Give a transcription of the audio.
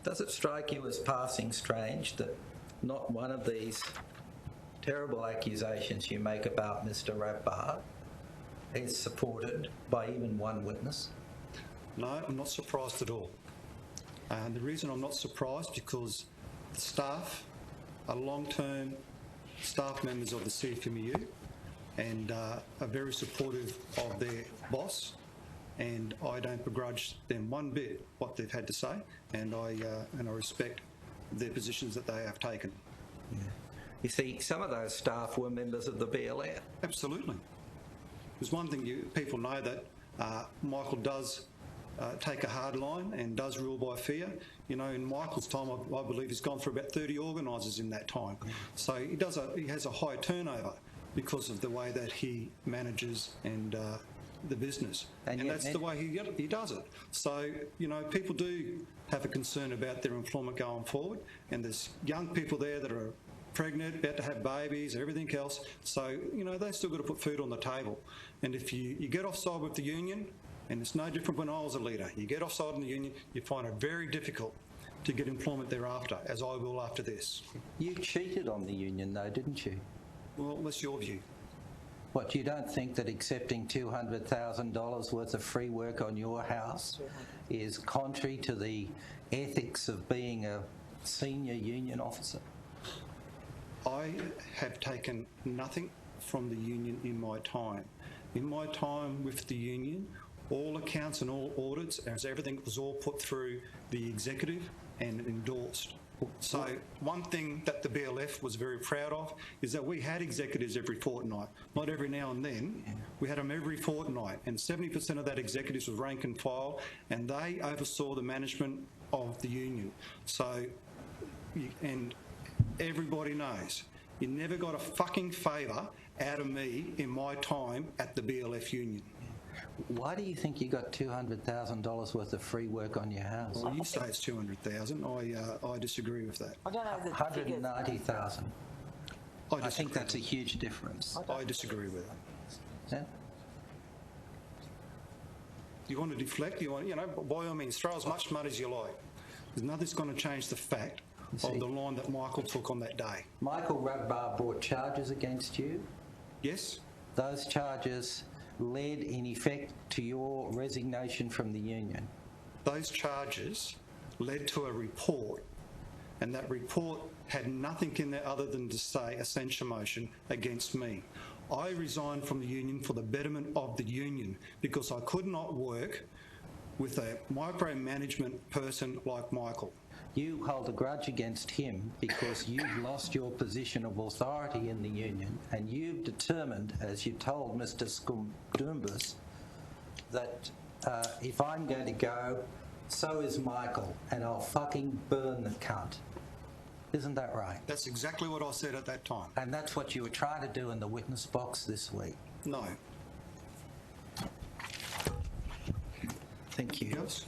Does it strike you as passing strange that not one of these terrible accusations you make about Mr. Rabbar is supported by even one witness? No, I'm not surprised at all. And the reason I'm not surprised because the staff are long-term staff members of the CFMEU and are very supportive of their boss, and I don't begrudge them one bit what they've had to say, and I respect their positions that they have taken. Yeah. You see, some of those staff were members of the BLF. Absolutely. There's one thing people know that Michael does take a hard line and does rule by fear. You know, in Michael's time, I believe he's gone through about 30 organisers in that time. So he has a high turnover because of the way that he manages and the business. And that's the way he does it. So, you know, people do have a concern about their employment going forward, and there's young people there that are pregnant, about to have babies, everything else. So, you know, they've still got to put food on the table. And if you get offside with the union, and it's no different when I was a leader, you get offside in the union, you find it very difficult to get employment thereafter, as I will after this. You cheated on the union though, didn't you? Well, that's your view. What, you don't think that accepting $200,000 worth of free work on your house is contrary to the ethics of being a senior union officer? I have taken nothing from the union in my time. In my time with the union, all accounts and all audits, as everything was all put through the executive and endorsed. So one thing that the BLF was very proud of is that we had executives every fortnight, not every now and then. We had them every fortnight, and 70% of that executives was rank and file, and they oversaw the management of the union. So, and everybody knows, you never got a fucking favour out of me in my time at the BLF union. Why do you think you got $200,000 worth of free work on your house? Well, you say it's 200,000. I disagree with that. I don't know the 190,000. I think that's a huge difference. I disagree with that. Yeah? You want to deflect? You know, by all means, throw as much money as you like. There's nothing's going to change the fact of the line that Michael took on that day. Michael Rabbar brought charges against you. Yes. Those charges led in effect to your resignation from the union. Those charges led to a report, and that report had nothing in there other than to say a censure motion against me. I resigned from the union for the betterment of the union because I could not work with a micromanagement person like Michael. You hold a grudge against him because you've lost your position of authority in the union, and you've determined, as you told Mr. Skumdumbus, that if I'm going to go, so is Michael, and I'll fucking burn the cunt. Isn't that right? That's exactly what I said at that time. And that's what you were trying to do in the witness box this week? No. Thank you. Yes.